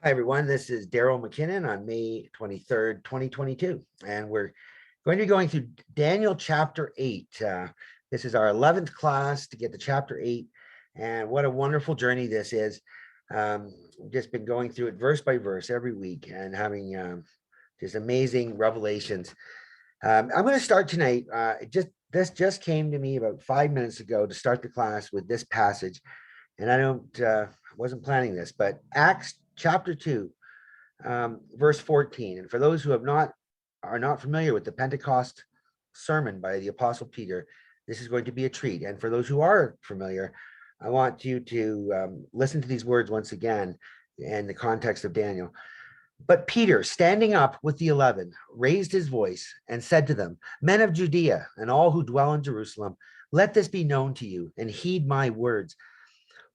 Hi, everyone. This is Daryl McKinnon on May 23rd, 2022, and we're going to be going through Daniel chapter 8. This is our 11th class to get to chapter 8, and what a wonderful journey this is. We've just been going through it verse by verse every week and having just amazing revelations. I'm going to start tonight. This just came to me about 5 minutes ago to start the class with this passage, and I wasn't planning this, but Acts chapter 2, verse 14. And for those who are not familiar with the Pentecost sermon by the Apostle Peter, this is going to be a treat. And for those who are familiar, I want you to listen to these words once again in the context of Daniel. But Peter, standing up with the 11, raised his voice and said to them, "Men of Judea and all who dwell in Jerusalem, let this be known to you and heed my words.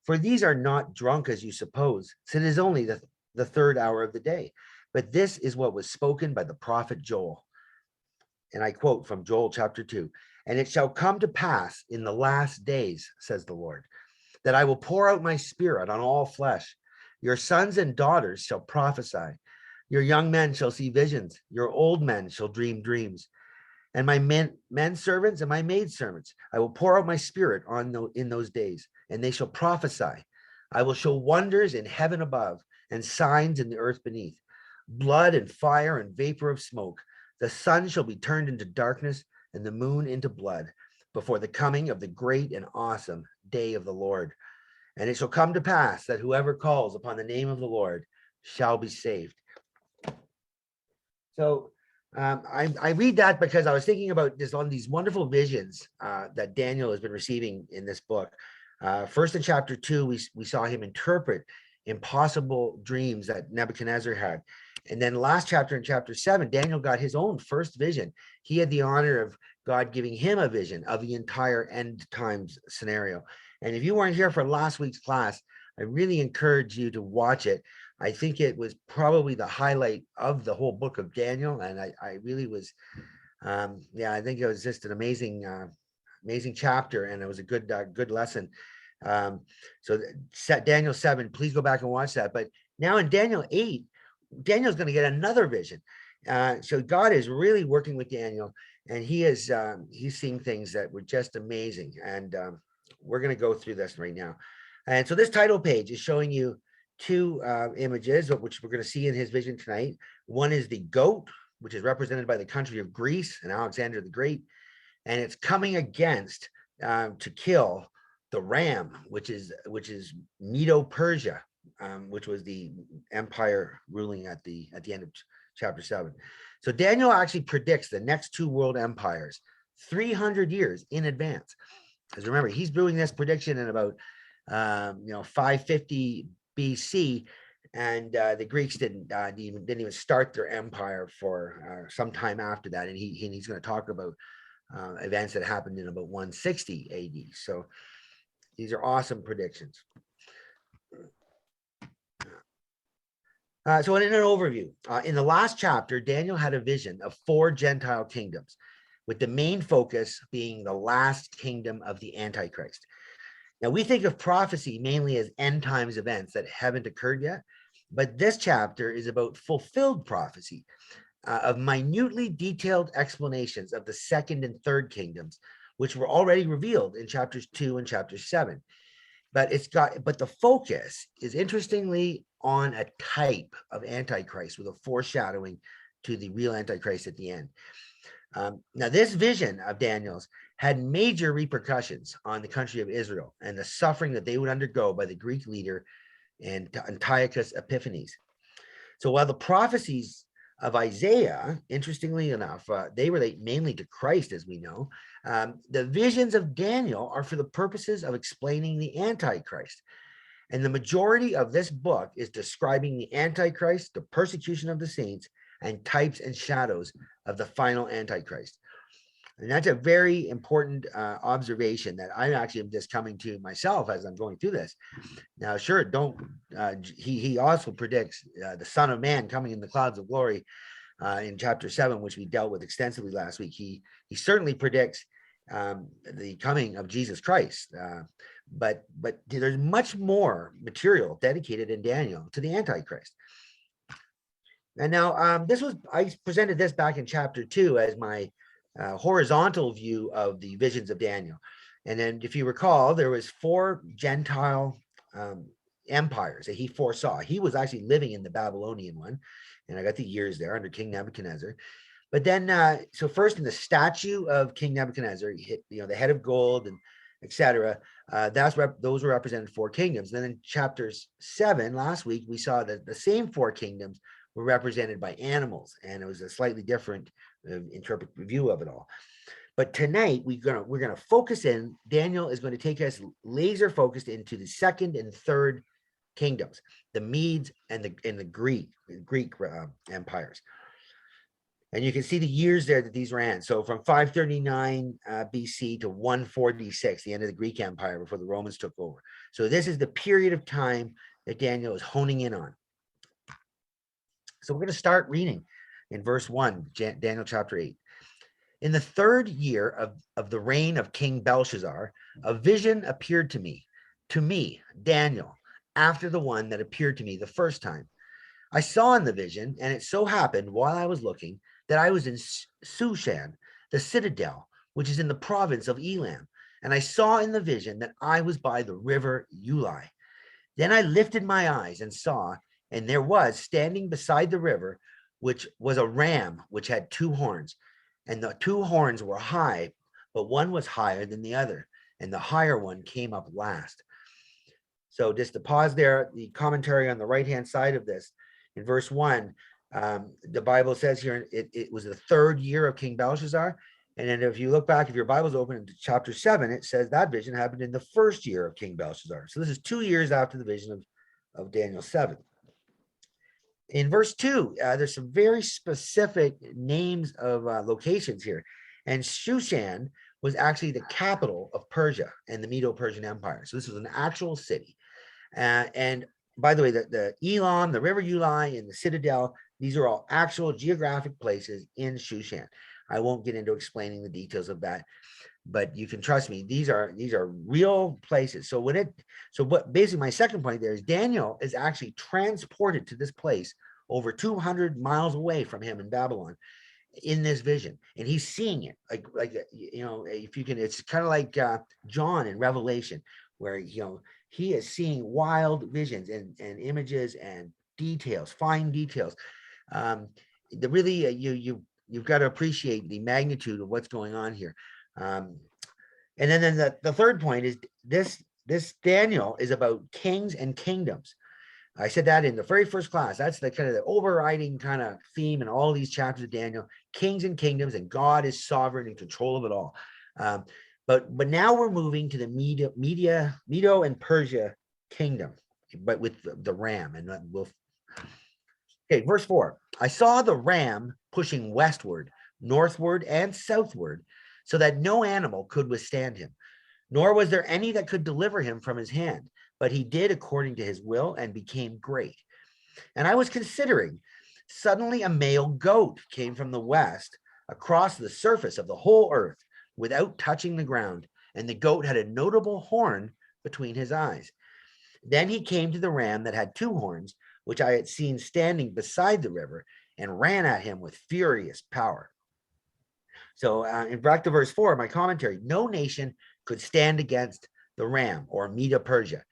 For these are not drunk as you suppose, since it is only the third hour of the day. But this is what was spoken by the prophet Joel." And I quote from Joel chapter 2, "And it shall come to pass in the last days, says the Lord, that I will pour out my spirit on all flesh. Your sons and daughters shall prophesy. Your young men shall see visions. Your old men shall dream dreams. And my men servants and my maid servants, I will pour out my spirit in those days, and they shall prophesy. I will show wonders in heaven above and signs in the earth beneath, blood and fire and vapor of smoke. The sun shall be turned into darkness and the moon into blood before the coming of the great and awesome day of the Lord. And it shall come to pass that whoever calls upon the name of the Lord shall be saved." So I read that because I was thinking about on these wonderful visions that Daniel has been receiving in this book. First in chapter 2, we saw him interpret impossible dreams that Nebuchadnezzar had. And then last chapter, in chapter 7, Daniel got his own first vision. He had the honor of God giving him a vision of the entire end times scenario. And if you weren't here for last week's class, I really encourage you to watch it. I think it was probably the highlight of the whole book of Daniel. And I really was, I think it was just an amazing chapter, and it was a good lesson. So Daniel 7, please go back and watch that. But now in Daniel 8, Daniel's going to get another vision. So God is really working with Daniel, and he's seeing things that were just amazing. And we're going to go through this right now. And so this title page is showing you two images, which we're going to see in his vision tonight. One is the goat, which is represented by the country of Greece and Alexander the Great, and it's coming against to kill the ram, which is Medo Persia, which was the empire ruling at the end of chapter 7. So Daniel actually predicts the next two world empires 300 years in advance. Because remember, he's doing this prediction in about 550 BC, and the Greeks didn't even start their empire for some time after that. And he's going to talk about events that happened in about 160 AD. So these are awesome predictions. So in an overview, in the last chapter, Daniel had a vision of 4 Gentile kingdoms, with the main focus being the last kingdom of the Antichrist. Now, we think of prophecy mainly as end times events that haven't occurred yet, but this chapter is about fulfilled prophecy of minutely detailed explanations of the second and third kingdoms, which were already revealed in chapters 2 and chapter 7. But the focus is interestingly on a type of Antichrist with a foreshadowing to the real Antichrist at the end. Now, this vision of Daniel's had major repercussions on the country of Israel and the suffering that they would undergo by the Greek leader Antiochus Epiphanes. So while the prophecies of Isaiah, interestingly enough, they relate mainly to Christ, as we know, the visions of Daniel are for the purposes of explaining the Antichrist. And the majority of this book is describing the Antichrist, the persecution of the saints, and types and shadows of the final Antichrist. And that's a very important observation that I actually am just coming to myself as I'm going through this. Now, sure, he also predicts the Son of Man coming in the clouds of glory in chapter 7, which we dealt with extensively last week. He certainly predicts the coming of Jesus Christ. But there's much more material dedicated in Daniel to the Antichrist. And now I presented this back in chapter 2 as my horizontal view of the visions of Daniel. And then if you recall, there was 4 Gentile empires that he foresaw. He was actually living in the Babylonian one, and I got the years there under King Nebuchadnezzar. But then, so first in the statue of King Nebuchadnezzar, he hit, the head of gold and etc. Those were represented 4 kingdoms. Then in chapters 7 last week, we saw that the same 4 kingdoms were represented by animals, and it was a slightly different view of it all. But tonight we're gonna focus in. Daniel is going to take us laser focused into the 2nd and 3rd kingdoms, the Medes and the Greek empires. And you can see the years there that these ran. So from 539 BC to 146, the end of the Greek Empire before the Romans took over. So this is the period of time that Daniel is honing in on. So we're going to start reading in verse 1, Daniel chapter 8. In the 3rd year of the reign of King Belshazzar, a vision appeared to me, Daniel, after the one that appeared to me the first time. I saw in the vision, and it so happened while I was looking, that I was in Shushan, the citadel, which is in the province of Elam. And I saw in the vision that I was by the river Ulai. Then I lifted my eyes and saw, and there was standing beside the river, which was a ram which had 2 horns. And the 2 horns were high, but one was higher than the other, and the higher one came up last. So just to pause there, the commentary on the right-hand side of this, in verse 1, the Bible says here it was the 3rd year of King Belshazzar. And then if you look back, if your Bible's open into chapter 7, it says that vision happened in the 1st year of King Belshazzar. So this is 2 years after the vision of Daniel 7. In verse 2, there's some very specific names of locations here. And Shushan was actually the capital of Persia and the Medo-Persian Empire. So this was an actual city. And by the way, the Elam, the river Ulai, and the citadel, these are all actual geographic places in Shushan. I won't get into explaining the details of that, but you can trust me. These are real places. So what basically my second point there is Daniel is actually transported to this place over 200 miles away from him in Babylon in this vision, and he's seeing it like if you can, it's kind of like John in Revelation, where he is seeing wild visions and images and details, fine details. You've got to appreciate the magnitude of what's going on here. And then the third point is this Daniel is about kings and kingdoms. I said that in the very first class. That's the kind of the overriding kind of theme in all these chapters of Daniel: kings and kingdoms, and God is sovereign in control of it all. But now we're moving to the Medo and Persia kingdom, but with the ram. And okay, verse 4. I saw the ram pushing westward, northward, and southward, so that no animal could withstand him, nor was there any that could deliver him from his hand. But he did according to his will and became great. And I was considering, suddenly a male goat came from the west across the surface of the whole earth without touching the ground, and the goat had a notable horn between his eyes. Then he came to the ram that had 2 horns, which I had seen standing beside the river, and ran at him with furious power. So in back to verse 4, my commentary: no nation could stand against the ram or Medo-Persia.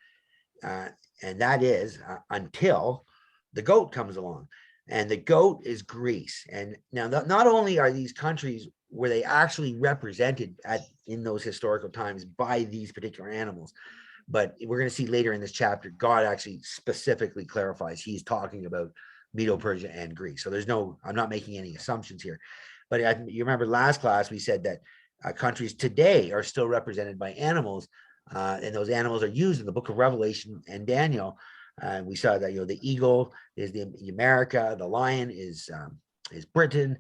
And that is until the goat comes along, and the goat is Greece. And now not only are these countries where they actually represented in those historical times by these particular animals, but we're going to see later in this chapter, God actually specifically clarifies he's talking about Medo-Persia and Greece. So I'm not making any assumptions here. But you remember last class, we said that countries today are still represented by animals. And those animals are used in the book of Revelation and Daniel. We saw that the eagle is the America, the lion is Britain,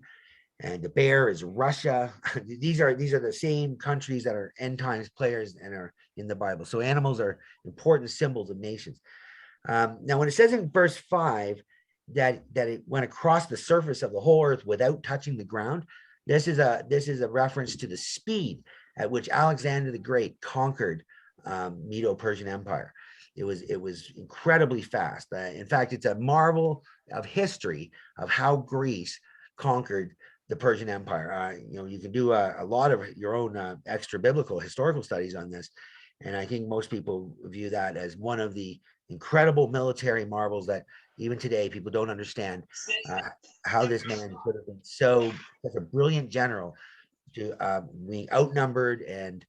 and the bear is Russia. These are the same countries that are end times players and are in the Bible. So animals are important symbols of nations. Now, when it says in verse 5 that it went across the surface of the whole earth without touching the ground, this is a reference to the speed at which Alexander the Great conquered Medo-Persian Empire. It was incredibly fast. In fact, it's a marvel of history of how Greece conquered the Persian Empire. You can do a lot of your own extra biblical historical studies on this, and I think most people view that as one of the incredible military marvels that even today people don't understand how this man could have been such a brilliant general to being outnumbered and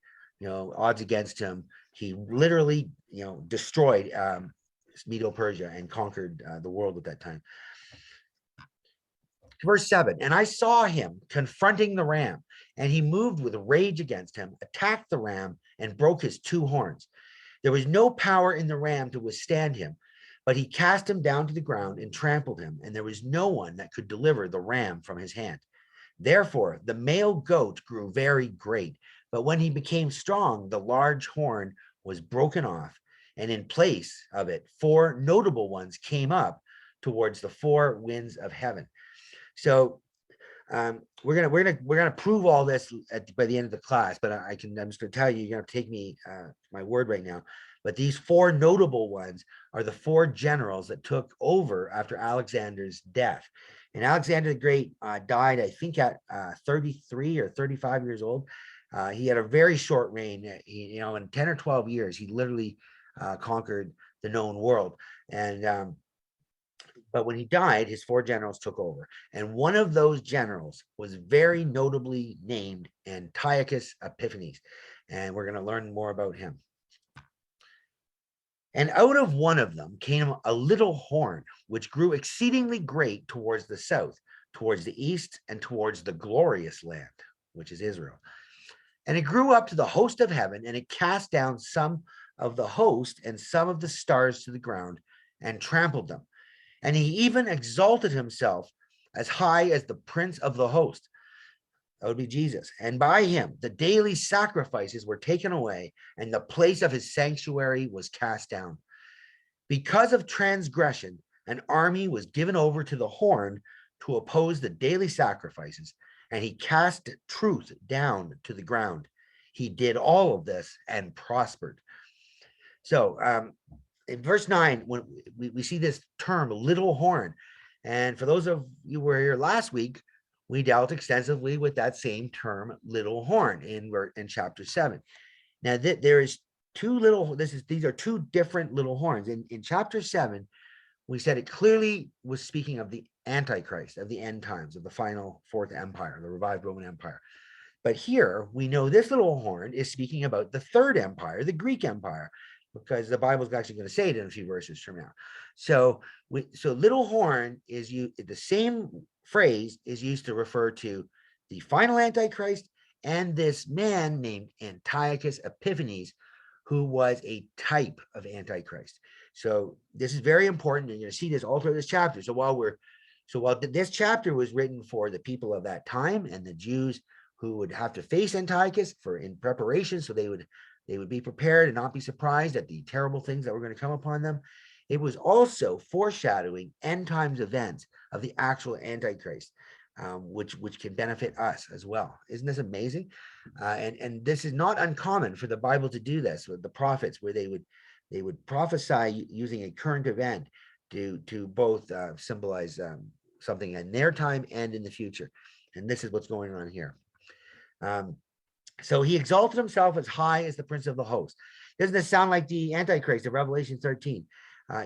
odds against him. He literally destroyed Medo Persia and conquered the world at that time. Verse 7, and I saw him confronting the ram, and he moved with rage against him, attacked the ram, and broke his two horns. There was no power in the ram to withstand him, but he cast him down to the ground and trampled him, and there was no one that could deliver the ram from his hand. Therefore, the male goat grew very great, but when he became strong, the large horn was broken off, and in place of it, 4 notable ones came up towards the 4 winds of heaven. So we're gonna prove all this by the end of the class, but I'm just gonna tell you, you're gonna take me my word right now. But these 4 notable ones are the 4 generals that took over after Alexander's death. And Alexander the Great died, I think, at 33 or 35 years old. He had a very short reign. In 10 or 12 years, he literally conquered the known world. And but when he died, his 4 generals took over. And one of those generals was very notably named Antiochus Epiphanes. And we're going to learn more about him. And out of one of them came a little horn, which grew exceedingly great towards the south, towards the east, and towards the glorious land, which is Israel. And it grew up to the host of heaven, and it cast down some of the host and some of the stars to the ground and trampled them. And he even exalted himself as high as the prince of the host. That would be Jesus. And by him, the daily sacrifices were taken away, and the place of his sanctuary was cast down. Because of transgression, an army was given over to the horn to oppose the daily sacrifices, and he cast truth down to the ground. He did all of this and prospered. So, in verse 9, when we see this term, little horn. And for those of you who were here last week, we dealt extensively with that same term, little horn, in chapter 7. Now, there is these are 2 different little horns. In chapter 7, we said it clearly was speaking of the Antichrist, of the end times, of the final 4th empire, the revived Roman Empire. But here, we know this little horn is speaking about the 3rd empire, the Greek Empire, because the Bible is actually going to say it in a few verses from now. So little horn is the same phrase is used to refer to the final Antichrist and this man named Antiochus Epiphanes, who was a type of Antichrist. So this is very important, and you're going to see this all through this chapter. So while this chapter was written for the people of that time and the Jews who would have to face Antiochus in preparation, so they would be prepared and not be surprised at the terrible things that were going to come upon them. It was also foreshadowing end times events of the actual Antichrist, which can benefit us as well. Isn't this amazing? And this is not uncommon for the Bible to do this with the prophets, where they would prophesy using a current event to both symbolize something in their time and in the future. And this is what's going on here. So he exalted himself as high as the prince of the host. Doesn't this sound like the Antichrist of Revelation 13?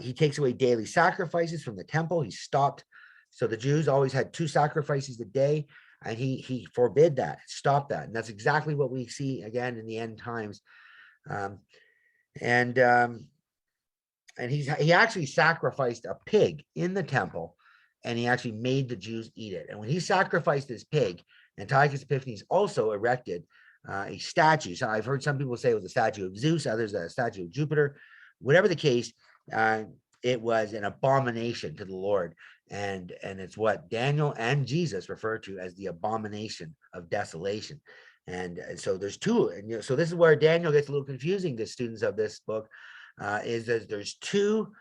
He takes away daily sacrifices from the temple. He stopped. So the Jews always had 2 sacrifices a day, and he forbid that, stopped that. And that's exactly what we see again in the end times. And he actually sacrificed a pig in the temple, and he actually made the Jews eat it. And when he sacrificed this pig, Antiochus Epiphanes also erected a statue. So I've heard some people say it was a statue of Zeus, others a statue of Jupiter. Whatever the case, it was an abomination to the Lord. And it's what Daniel and Jesus refer to as the abomination of desolation. And so there's 2. And so this is where Daniel gets a little confusing to students of this book, is that there's 2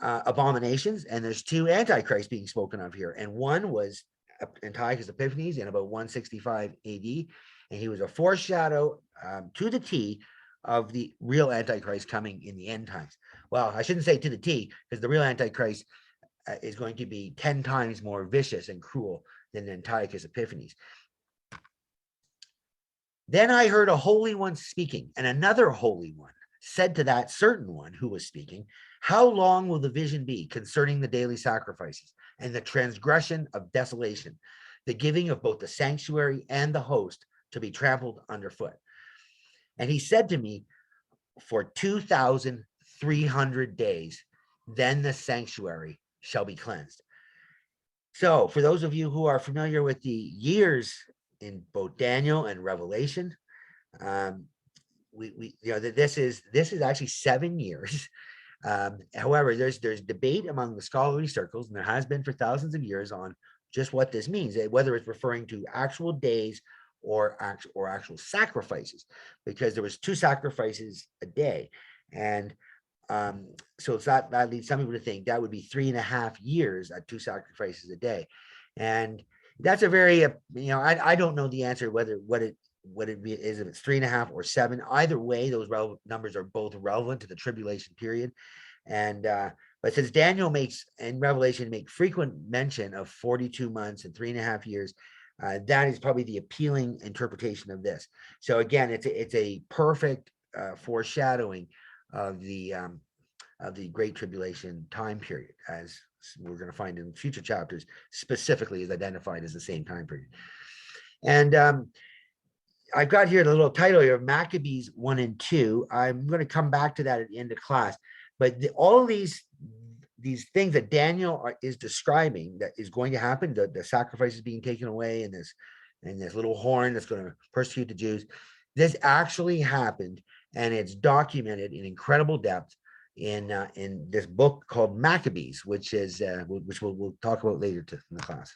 abominations, and there's 2 antichrists being spoken of here. And one was Antiochus Epiphanes in about 165 AD, and he was a foreshadow to the T of the real Antichrist coming in the end times. Well, I shouldn't say to the T, because the real Antichrist is going to be 10 times more vicious and cruel than Antiochus Epiphanes. Then I heard a holy one speaking, and another holy one said to that certain one who was speaking, how long will the vision be concerning the daily sacrifices and the transgression of desolation, the giving of both the sanctuary and the host to be trampled underfoot? And he said to me, for 2,300 days, then the sanctuary shall be cleansed. So for those of you who are familiar with the years in both Daniel and Revelation, this is actually 7 years. However, there's debate among the scholarly circles, and there has been for thousands of years, on just what this means, whether it's referring to actual days or actual sacrifices, because there was 2 sacrifices a day. And so it's that leads some people to think that would be 3.5 years at 2 sacrifices a day. And that's a very, I don't know the answer whether what it is, if it's 3.5 or 7. Either way, those numbers are both relevant to the tribulation period. And but since Daniel makes and Revelation make frequent mention of 42 months and 3.5 years, that is probably the appealing interpretation of this. So again, it's a perfect foreshadowing of the Great Tribulation time period, as we're going to find in future chapters, specifically is identified as the same time period. And I've got here the little title here, Maccabees 1 and 2. I'm going to come back to that at the end of class. But all these things that Daniel is describing that is going to happen, the sacrifices being taken away, and this little horn that's going to persecute the Jews, this actually happened, and it's documented in incredible depth in this book called Maccabees, which we'll talk about later in the class.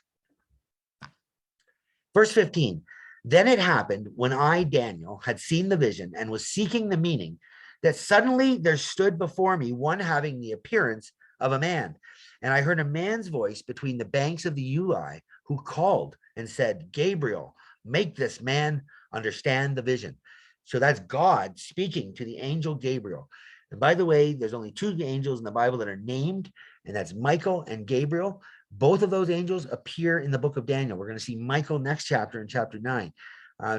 Verse 15. Then it happened, when I, Daniel, had seen the vision and was seeking the meaning, that suddenly there stood before me one having the appearance of a man. And I heard a man's voice between the banks of the Uli, who called and said, Gabriel, make this man understand the vision. So that's God speaking to the angel Gabriel. And by the way, there's only 2 angels in the Bible that are named, and that's Michael and Gabriel. Both of those angels appear in the book of Daniel. We're going to see Michael next chapter, in chapter 9.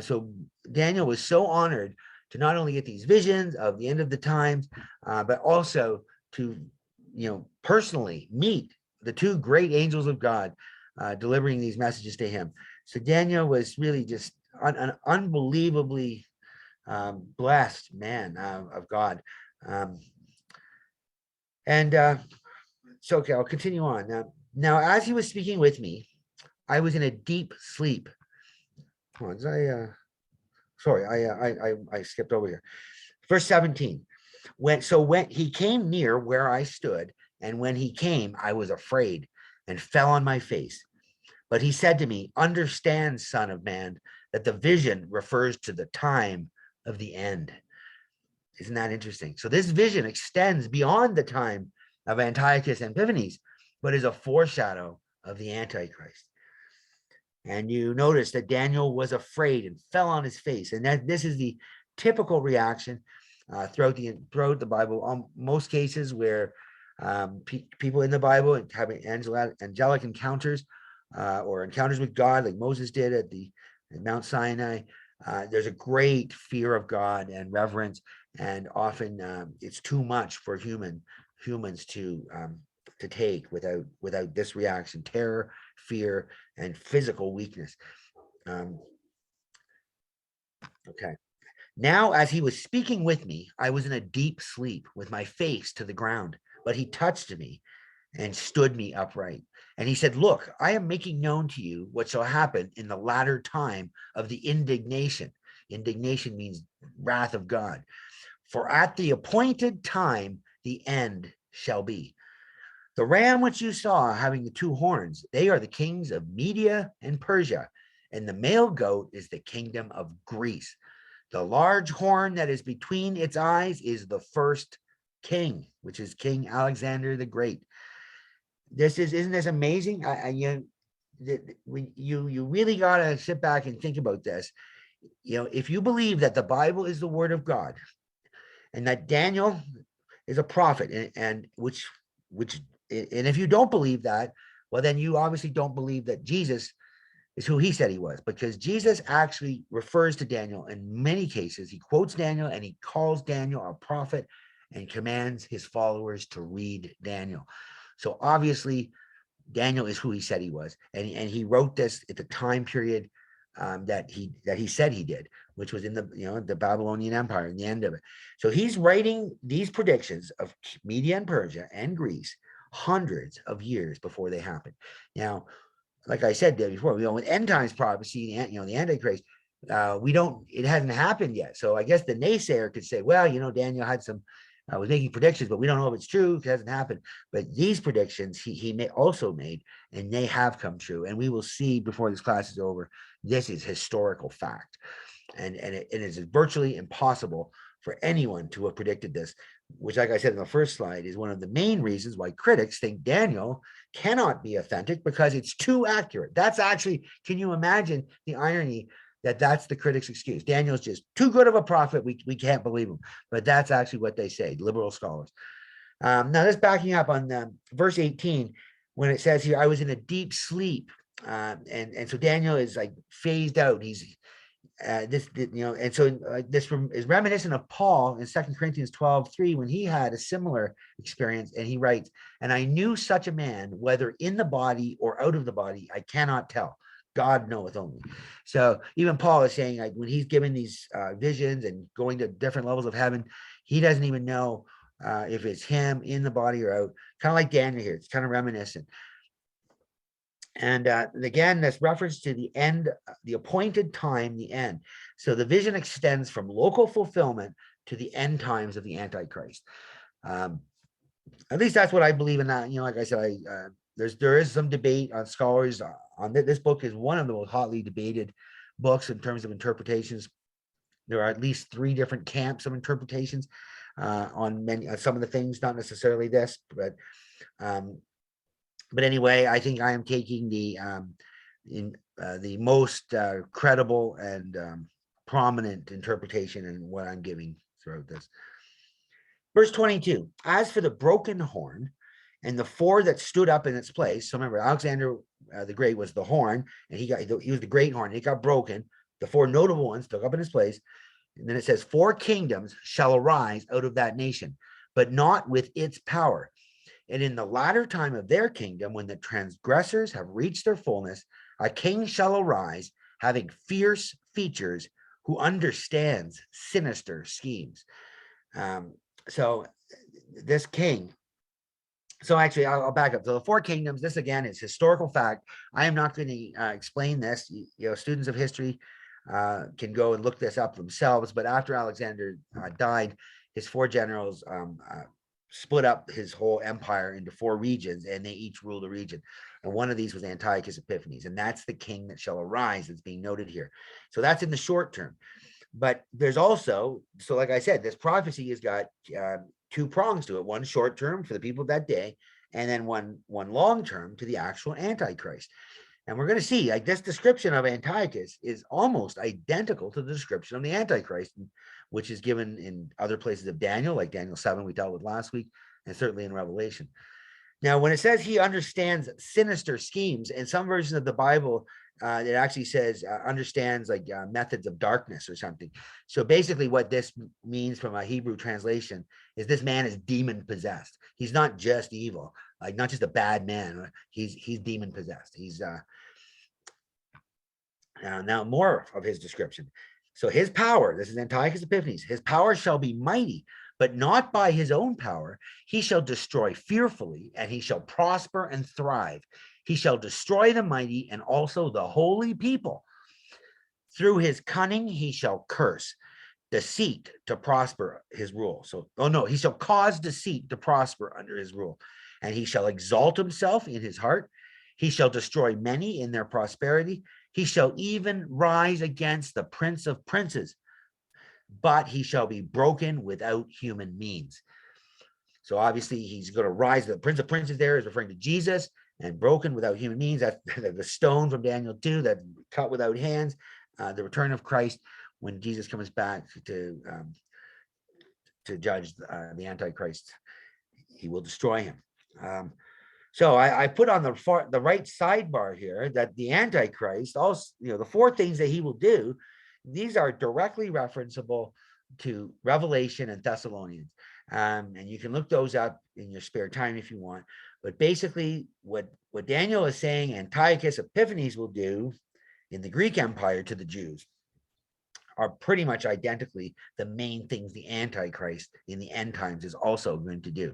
So Daniel was so honored to not only get these visions of the end of the times, but also to, personally meet the 2 great angels of God, delivering these messages to him. So Daniel was really just an unbelievably blessed man of God. So, okay, I'll continue on. Now, as he was speaking with me, I was in a deep sleep. Hold on, I skipped over here. Verse 17. When he came near where I stood, and when he came, I was afraid and fell on my face. But he said to me, understand, son of man, that the vision refers to the time of the end. Isn't that interesting? So this vision extends beyond the time of Antiochus and Epiphanes, but is a foreshadow of the Antichrist. And you notice that Daniel was afraid and fell on his face. And that this is the typical reaction throughout the Bible. Most cases where people in the Bible having angelic encounters or encounters with God, like Moses did at Mount Sinai, there's a great fear of God and reverence, and often it's too much for humans to take without this reaction: terror, fear, and physical weakness. Okay. Now, as he was speaking with me, I was in a deep sleep with my face to the ground, but he touched me and stood me upright. And he said, look, I am making known to you what shall happen in the latter time of the indignation. Indignation means wrath of God. For at the appointed time, the end shall be. The ram which you saw having the 2 horns, they are the kings of Media and Persia, and the male goat is the kingdom of Greece. The large horn that is between its eyes is the first king, which is King Alexander the Great. Isn't this amazing? You really got to sit back and think about this. If you believe that the Bible is the word of God, and that Daniel is a prophet, and and if you don't believe that, well, then you obviously don't believe that Jesus is who he said he was, because Jesus actually refers to Daniel in many cases. He quotes Daniel and he calls Daniel a prophet and commands his followers to read Daniel. So obviously, Daniel is who he said he was, and he wrote this at the time period that he said he did, which was in the Babylonian Empire, in the end of it. So he's writing these predictions of Media and Persia and Greece hundreds of years before they happened. Now, like I said there before, with end times prophecy, the Antichrist, it hasn't happened yet. So I guess the naysayer could say, well, Daniel had some, was making predictions, but we don't know if it's true. It hasn't happened. But these predictions he also made, and they have come true. And we will see before this class is over, this is historical fact. And it is virtually impossible for anyone to have predicted this, which, like I said in the first slide, is one of the main reasons why critics think Daniel cannot be authentic, because it's too accurate. That's actually, can you imagine the irony that that's the critics' excuse? Daniel's just too good of a prophet. We can't believe him. But that's actually what they say, liberal scholars. Now, this backing up on verse 18, when it says here, I was in a deep sleep. And so Daniel is like phased out. He's this is reminiscent of Paul in 2 Corinthians 12:3, when he had a similar experience, and he writes, and I knew such a man, whether in the body or out of the body, I cannot tell. God knoweth only. So even Paul is saying, like, when he's given these visions and going to different levels of heaven, he doesn't even know if it's him in the body or out. Kind of like Daniel here. It's kind of reminiscent. And again, this reference to the end, the appointed time, the end. So the vision extends from local fulfillment to the end times of the Antichrist. At least that's what I believe in that. Like I said, there is some debate on scholars on this book. Is one of the most hotly debated books in terms of interpretations. There are at least 3 different camps of interpretations on some of the things, not necessarily this, but anyway, I think I am taking the most credible and prominent interpretation in what I'm giving throughout this. Verse 22, as for the broken horn and the 4 that stood up in its place. So remember, Alexander the Great was the horn, and he was the great horn. It got broken. The 4 notable ones took up in its place. And then it says, 4 kingdoms shall arise out of that nation, but not with its power. And in the latter time of their kingdom, when the transgressors have reached their fullness, a king shall arise, having fierce features, who understands sinister schemes. So this king, so actually, I'll back up. So the 4 kingdoms, this again is historical fact. I am not going to explain this. Students of history can go and look this up themselves. But after Alexander died, his 4 generals split up his whole empire into 4 regions, and they each ruled a region. And one of these was Antiochus Epiphanes, and that's the king that shall arise that's being noted here. So that's in the short term. But there's also, so like I said, this prophecy has got 2 prongs to it. One short term for the people of that day, and then one long term to the actual Antichrist. And we're going to see, like, this description of Antiochus is almost identical to the description of the Antichrist, which is given in other places of Daniel, like Daniel 7 we dealt with last week, and certainly in Revelation. Now, when it says he understands sinister schemes, in some versions of the Bible, it actually says understands like methods of darkness or something. So basically what this means from a Hebrew translation is this man is demon possessed. He's not just evil, like not just a bad man. He's demon possessed. He's now more of his description. So his power, this is Antiochus Epiphanes, his power shall be mighty, but not by his own power. He shall destroy fearfully, and he shall prosper and thrive. He shall destroy the mighty and also the holy people. Through his cunning, he shall curse deceit to prosper his rule. So, he shall cause deceit to prosper under his rule. And he shall exalt himself in his heart. He shall destroy many in their prosperity. He shall even rise against the prince of princes, but he shall be broken without human means. So obviously he's going to rise. The prince of princes there is referring to Jesus, and broken without human means. That's the stone from Daniel 2 that cut without hands. The return of Christ when Jesus comes back to to judge the Antichrist. He will destroy him. So I put on the right sidebar here that the Antichrist, also, the 4 things that he will do, these are directly referenceable to Revelation and Thessalonians. And you can look those up in your spare time if you want. But basically, what Daniel is saying Antiochus Epiphanes will do in the Greek Empire to the Jews are pretty much identically the main things the Antichrist in the end times is also going to do.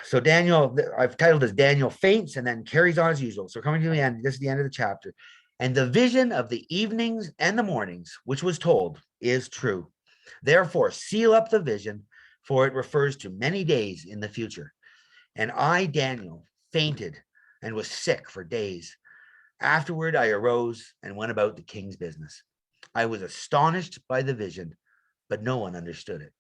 So Daniel, I've titled as Daniel faints and then carries on as usual. So coming to the end, this is the end of the chapter. And the vision of the evenings and the mornings, which was told, is true. Therefore, seal up the vision, for it refers to many days in the future. And I, Daniel, fainted and was sick for days. Afterward, I arose and went about the king's business. I was astonished by the vision, but no one understood it.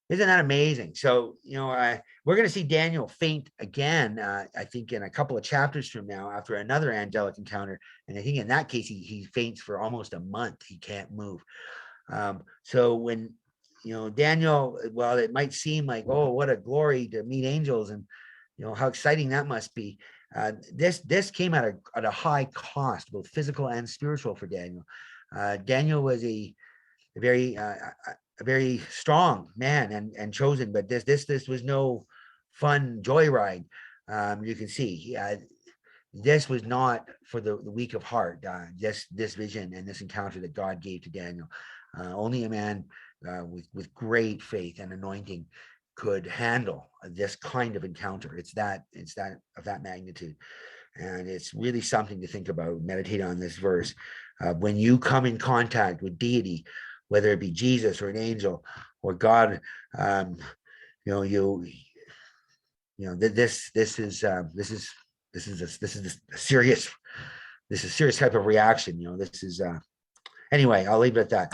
Isn't that amazing? So, we're going to see Daniel faint again, I think in a couple of chapters from now after another angelic encounter. And I think in that case, he faints for almost a month. He can't move. So when, Daniel, well, it might seem like, oh, what a glory to meet angels and, how exciting that must be. This came at a high cost, both physical and spiritual for Daniel. Daniel was a very strong man and chosen, but this was no fun joyride. You can see this was not for the weak of heart. This vision and this encounter that God gave to Daniel, only a man with great faith and anointing could handle this kind of encounter. It's that of that magnitude, and it's really something to think about. Meditate on this verse when you come in contact with deity, whether it be Jesus or an angel or God. This is a serious type of reaction. This is anyway. I'll leave it at that.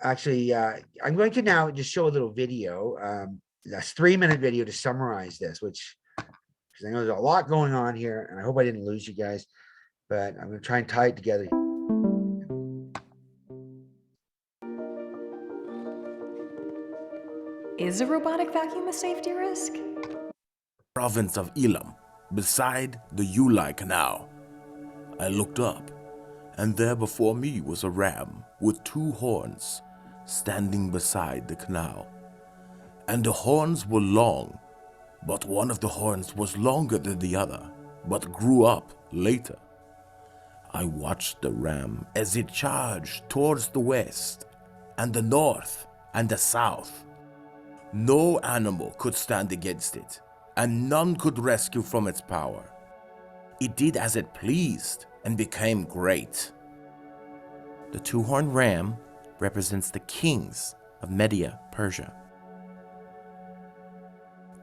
Actually, I'm going to now just show a little video, a 3-minute video to summarize this, because I know there's a lot going on here, and I hope I didn't lose you guys, but I'm going to try and tie it together. Is a robotic vacuum a safety risk? Province of Elam, beside the Ulai Canal. I looked up, and there before me was a ram with 2 horns, standing beside the canal. And the horns were long, but one of the horns was longer than the other, but grew up later. I watched the ram as it charged towards the west, and the north, and the south. No animal could stand against it, and none could rescue from its power. It did as it pleased and became great. The 2-horned ram represents the kings of Medo, Persia.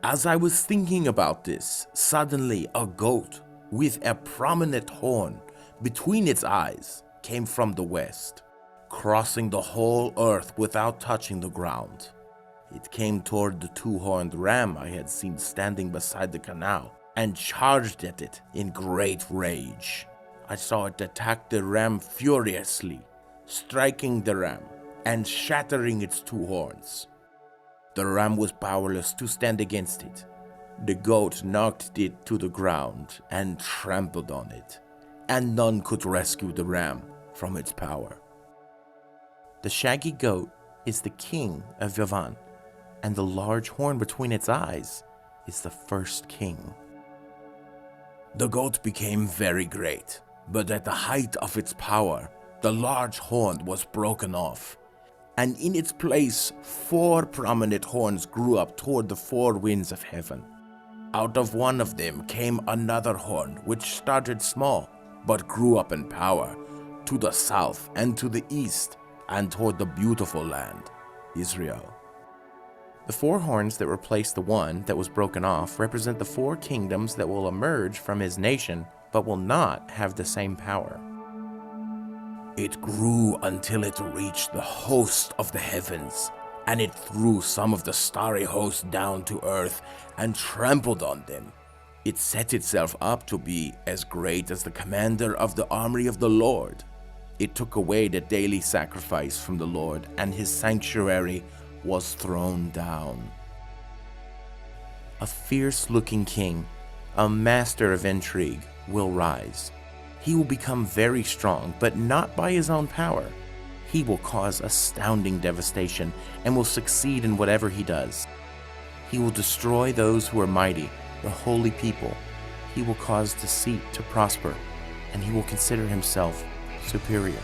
As I was thinking about this, suddenly a goat with a prominent horn between its eyes came from the west, crossing the whole earth without touching the ground. It came toward the 2-horned ram I had seen standing beside the canal and charged at it in great rage. I saw it attack the ram furiously, striking the ram and shattering its 2 horns. The ram was powerless to stand against it. The goat knocked it to the ground and trampled on it, and none could rescue the ram from its power. The shaggy goat is the king of Yavan, and the large horn between its eyes is the first king. The goat became very great, but at the height of its power, the large horn was broken off, and in its place 4 prominent horns grew up toward the 4 winds of heaven. Out of one of them came another horn, which started small, but grew up in power, to the south and to the east, and toward the beautiful land, Israel. The 4 horns that replaced the one that was broken off represent the 4 kingdoms that will emerge from his nation, but will not have the same power. It grew until it reached the host of the heavens, and it threw some of the starry host down to earth and trampled on them. It set itself up to be as great as the commander of the army of the Lord. It took away the daily sacrifice from the Lord, and his sanctuary was thrown down. A fierce-looking king, a master of intrigue, will rise. He will become very strong, but not by his own power. He will cause astounding devastation and will succeed in whatever he does. He will destroy those who are mighty, the holy people. He will cause deceit to prosper, and he will consider himself superior.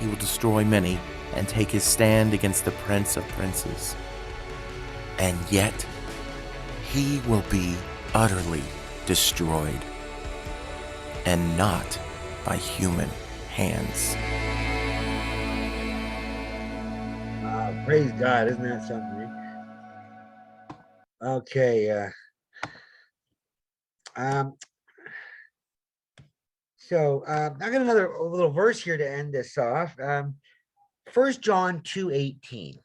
He will destroy many and take his stand against the Prince of Princes. And yet, he will be utterly destroyed, and not by human hands. Praise God, isn't that something? Okay. So I got another little verse here to end this off. 1 John 2:18.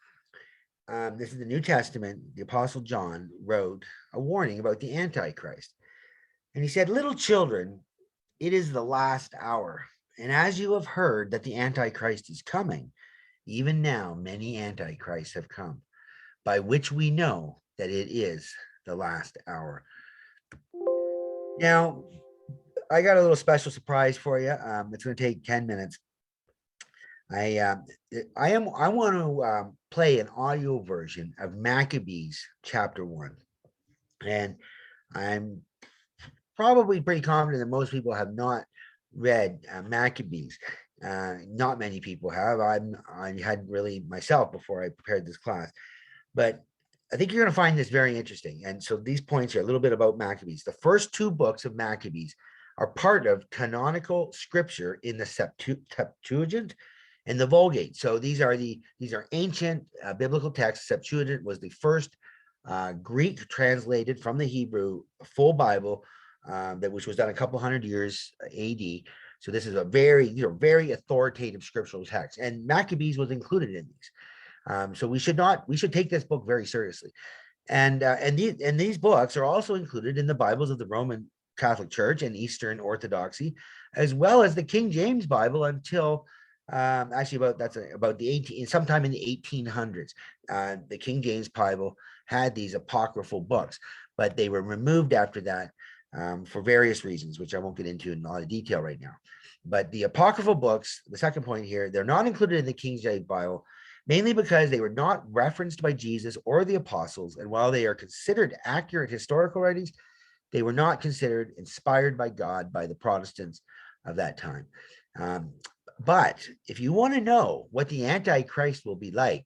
This is the New Testament. The Apostle John wrote a warning about the Antichrist. And he said, "Little children, it is the last hour. And as you have heard that the Antichrist is coming, even now many Antichrists have come, by which we know that it is the last hour." Now, I got a little special surprise for you. It's going to take 10 minutes. I want to play an audio version of Maccabees chapter 1. And I'm probably pretty confident that most people have not read Maccabees. Not many people have. I hadn't really myself before I prepared this class. But I think you're going to find this very interesting. And so these points are a little bit about Maccabees. The first two books of Maccabees are part of canonical scripture in the Septuagint and the Vulgate. So these are ancient biblical texts. Septuagint was the first Greek translated from the Hebrew full Bible, which was done a couple hundred years AD. So this is a very authoritative scriptural text, and Maccabees was included in these. So we should take this book very seriously. And these books are also included in the Bibles of the Roman Catholic Church and Eastern Orthodoxy, as well as the King James Bible until sometime in the 1800s. The King James Bible had these apocryphal books, but they were removed after that for various reasons, which I won't get into in a lot of detail right now. But the apocryphal books, the second point here, they're not included in the King James Bible, mainly because they were not referenced by Jesus or the apostles. And while they are considered accurate historical writings, they were not considered inspired by God by the Protestants of that time. But if you want to know what the Antichrist will be like,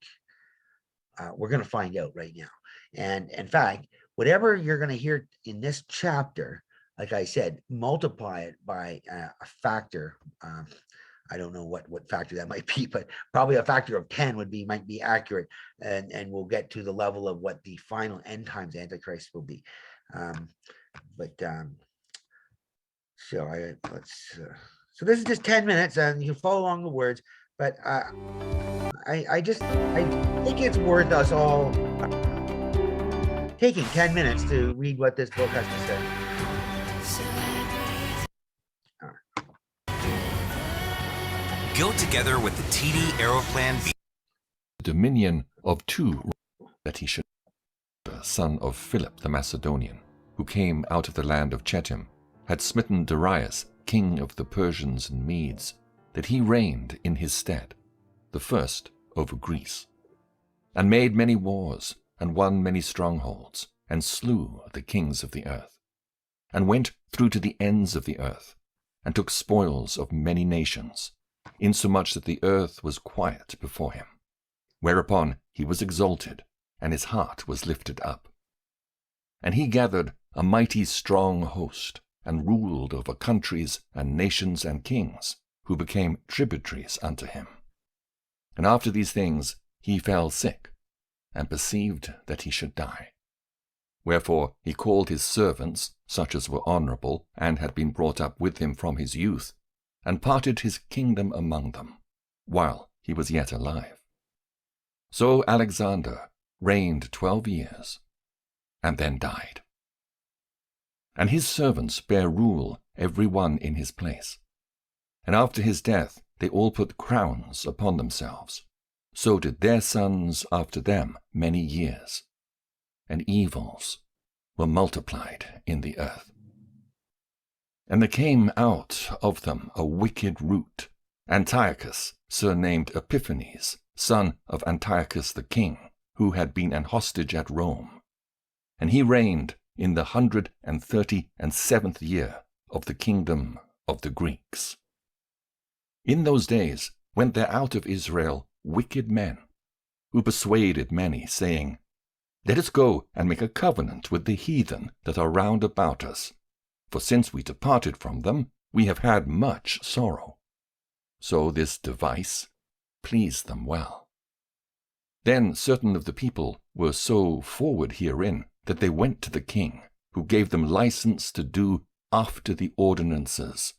we're going to find out right now. And in fact, whatever you're going to hear in this chapter, like I said, multiply it by a factor. I don't know what factor that might be, but probably a factor of 10 might be accurate, and we'll get to the level of what the final end times Antichrist will be. So this is just 10 minutes, and you can follow along the words. But I think it's worth us all taking 10 minutes to read what this book has to say. Go together with the TD Aeroplan B. Dominion of two, that he should, the son of Philip the Macedonian, who came out of the land of Chetim, had smitten Darius, king of the Persians and Medes, that he reigned in his stead, the first over Greece, and made many wars, and won many strongholds, and slew the kings of the earth, and went through to the ends of the earth, and took spoils of many nations, insomuch that the earth was quiet before him. Whereupon he was exalted, and his heart was lifted up. And he gathered a mighty strong host, and ruled over countries and nations and kings, who became tributaries unto him. And after these things he fell sick, and perceived that he should die. Wherefore he called his servants, such as were honourable, and had been brought up with him from his youth, and parted his kingdom among them, while he was yet alive. So Alexander reigned 12 years, and then died. And his servants bare rule every one in his place. And after his death they all put crowns upon themselves. So did their sons after them many years. And evils were multiplied in the earth. And there came out of them a wicked root, Antiochus, surnamed Epiphanes, son of Antiochus the king, who had been an hostage at Rome. And he reigned in the 137th year of the kingdom of the Greeks. In those days went there out of Israel wicked men, who persuaded many, saying, Let us go and make a covenant with the heathen that are round about us, for since we departed from them, we have had much sorrow. So this device pleased them well. Then certain of the people were so forward herein that they went to the king, who gave them license to do after the ordinances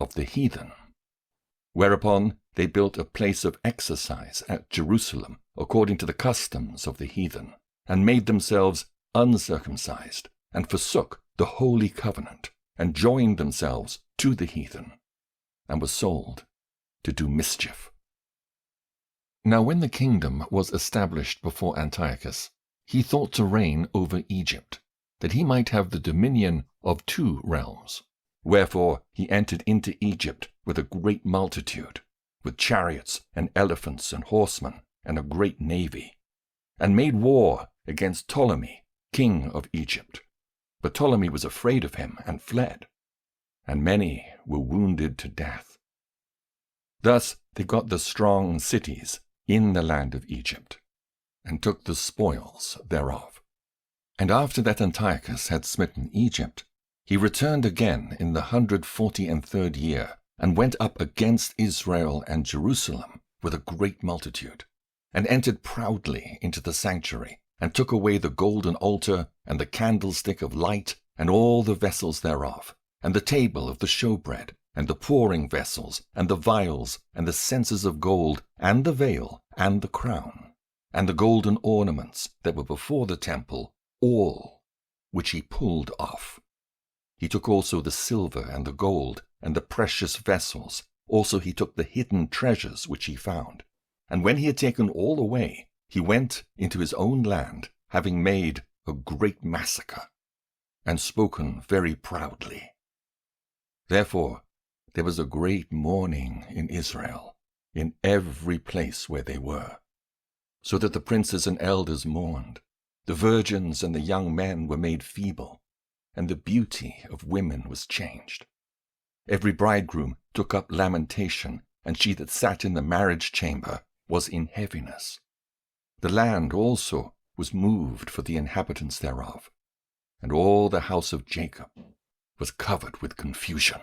of the heathen. Whereupon they built a place of exercise at Jerusalem, according to the customs of the heathen, and made themselves uncircumcised, and forsook the holy covenant, and joined themselves to the heathen, and were sold to do mischief. Now when the kingdom was established before Antiochus, he thought to reign over Egypt, that he might have the dominion of 2 realms. Wherefore he entered into Egypt with a great multitude, with chariots and elephants and horsemen, and a great navy, and made war against Ptolemy, king of Egypt. But Ptolemy was afraid of him and fled, and many were wounded to death. Thus they got the strong cities in the land of Egypt, and took the spoils thereof. And after that Antiochus had smitten Egypt, he returned again in the 143rd year, and went up against Israel and Jerusalem with a great multitude, and entered proudly into the sanctuary, and took away the golden altar, and the candlestick of light, and all the vessels thereof, and the table of the showbread, and the pouring vessels, and the vials, and the censers of gold, and the veil, and the crown, and the golden ornaments that were before the temple, all which he pulled off. He took also the silver and the gold, and the precious vessels. Also he took the hidden treasures which he found. And when he had taken all away, he went into his own land, having made a great massacre, and spoken very proudly. Therefore there was a great mourning in Israel, in every place where they were, so that the princes and elders mourned. The virgins and the young men were made feeble, and the beauty of women was changed. Every bridegroom took up lamentation, and she that sat in the marriage chamber was in heaviness. The land also was moved for the inhabitants thereof, and all the house of Jacob was covered with confusion.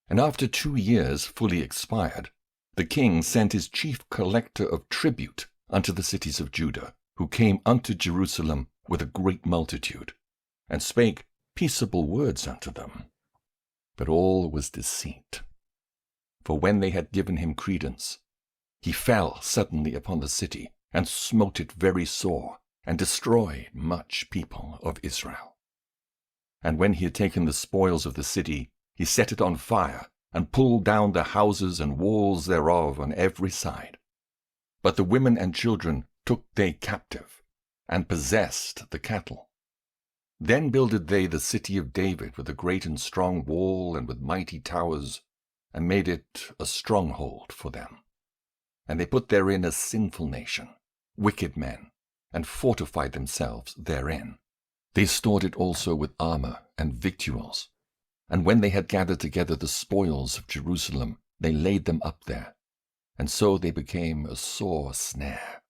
And after 2 years fully expired, the king sent his chief collector of tribute unto the cities of Judah, who came unto Jerusalem with a great multitude, and spake peaceable words unto them. But all was deceit. For when they had given him credence, he fell suddenly upon the city, and smote it very sore, and destroyed much people of Israel. And when he had taken the spoils of the city, he set it on fire, and pulled down the houses and walls thereof on every side. But the women and children took they captive, and possessed the cattle. Then builded they the city of David with a great and strong wall, and with mighty towers, and made it a stronghold for them. And they put therein a sinful nation, wicked men, and fortified themselves therein. They stored it also with armor and victuals. And when they had gathered together the spoils of Jerusalem, they laid them up there. And so they became a sore snare.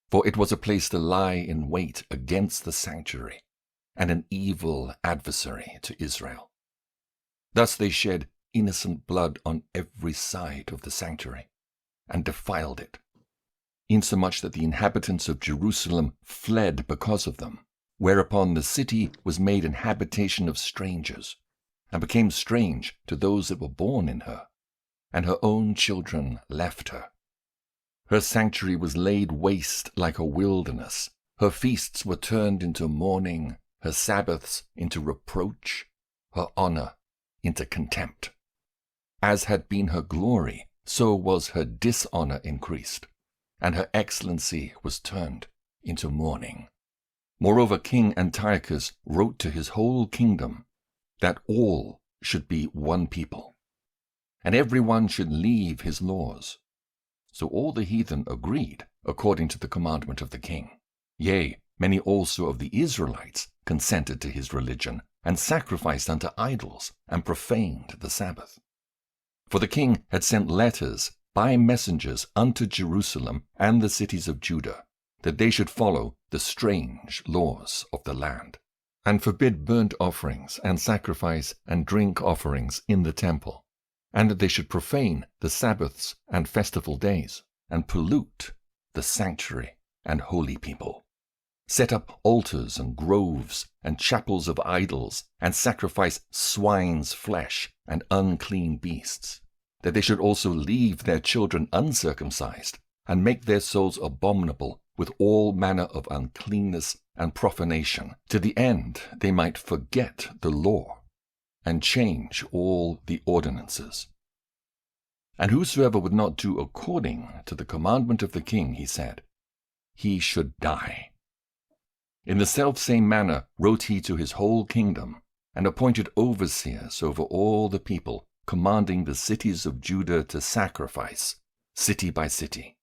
For it was a place to lie in wait against the sanctuary, and an evil adversary to Israel. Thus they shed innocent blood on every side of the sanctuary, and defiled it, insomuch that the inhabitants of Jerusalem fled because of them, whereupon the city was made an habitation of strangers, and became strange to those that were born in her, and her own children left her. Her sanctuary was laid waste like a wilderness, her feasts were turned into mourning, her Sabbaths into reproach, her honor into contempt. As had been her glory, so was her dishonor increased, and her excellency was turned into mourning. Moreover, King Antiochus wrote to his whole kingdom that all should be one people, and every one should leave his laws. So all the heathen agreed according to the commandment of the king. Yea, many also of the Israelites consented to his religion, and sacrificed unto idols, and profaned the Sabbath. For the king had sent letters by messengers unto Jerusalem and the cities of Judah, that they should follow the strange laws of the land, and forbid burnt offerings and sacrifice and drink offerings in the temple, and that they should profane the Sabbaths and festival days, and pollute the sanctuary and holy people, set up altars and groves and chapels of idols, and sacrifice swine's flesh and unclean beasts, that they should also leave their children uncircumcised, and make their souls abominable with all manner of uncleanness and profanation, to the end they might forget the law, and change all the ordinances. And whosoever would not do according to the commandment of the king, he said, he should die. In the selfsame manner wrote he to his whole kingdom, and appointed overseers over all the people, commanding the cities of Judah to sacrifice, city by city.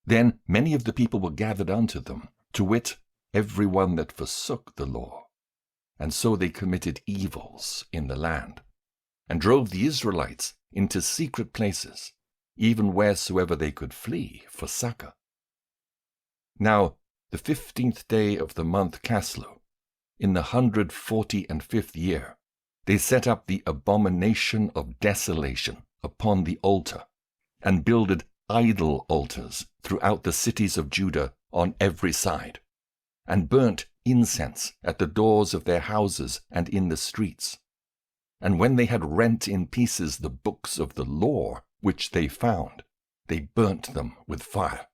Then many of the people were gathered unto them, to wit, every one that forsook the law. And so they committed evils in the land, and drove the Israelites into secret places, even wheresoever they could flee for succor. Now the 15th day of the month Caslu, in the 145th year, they set up the abomination of desolation upon the altar, and builded idol altars throughout the cities of Judah on every side, and burnt incense at the doors of their houses and in the streets. And when they had rent in pieces the books of the law which they found, they burnt them with fire.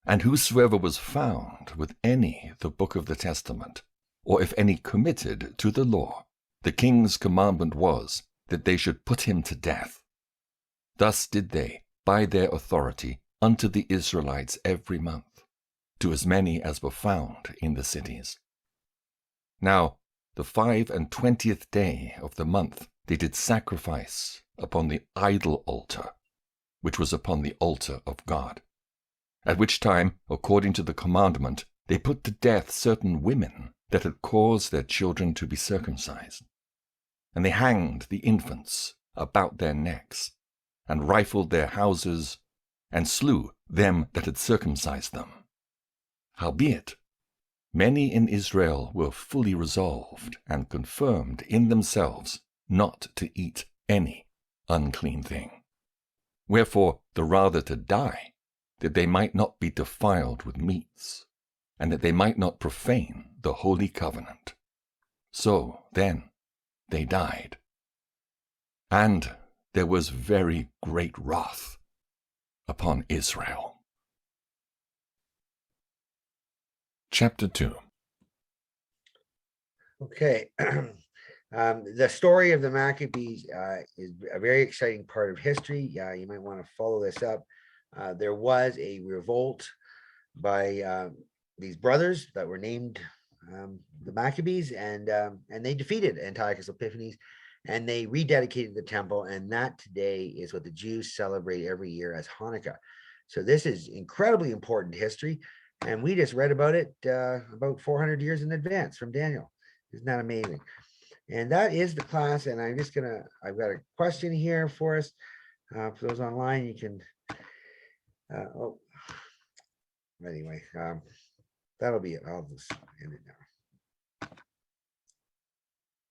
And whosoever was found with any the book of the testament, or if any committed to the law, the king's commandment was that they should put him to death. Thus did they, by their authority, unto the Israelites every month, to as many as were found in the cities. Now the 25th day of the month they did sacrifice upon the idol altar, which was upon the altar of God. At which time, according to the commandment, they put to death certain women that had caused their children to be circumcised. And they hanged the infants about their necks, and rifled their houses, and slew them that had circumcised them. Howbeit, many in Israel were fully resolved and confirmed in themselves not to eat any unclean thing. Wherefore the rather to die, that they might not be defiled with meats, and that they might not profane the holy covenant. So then they died. And there was very great wrath upon Israel. Chapter 2. Okay. The story of the Maccabees is a very exciting part of history. You might want to follow this up. There was a revolt by these brothers that were named the Maccabees, and they defeated Antiochus Epiphanes, and they rededicated the temple, and that today is what the Jews celebrate every year as Hanukkah. So this is incredibly important history, and we just read about it about 400 years in advance from Daniel. Isn't that amazing? And that is the class, and I've got a question here for us. For those online, you can, anyway, that'll be it. I'll just end it now.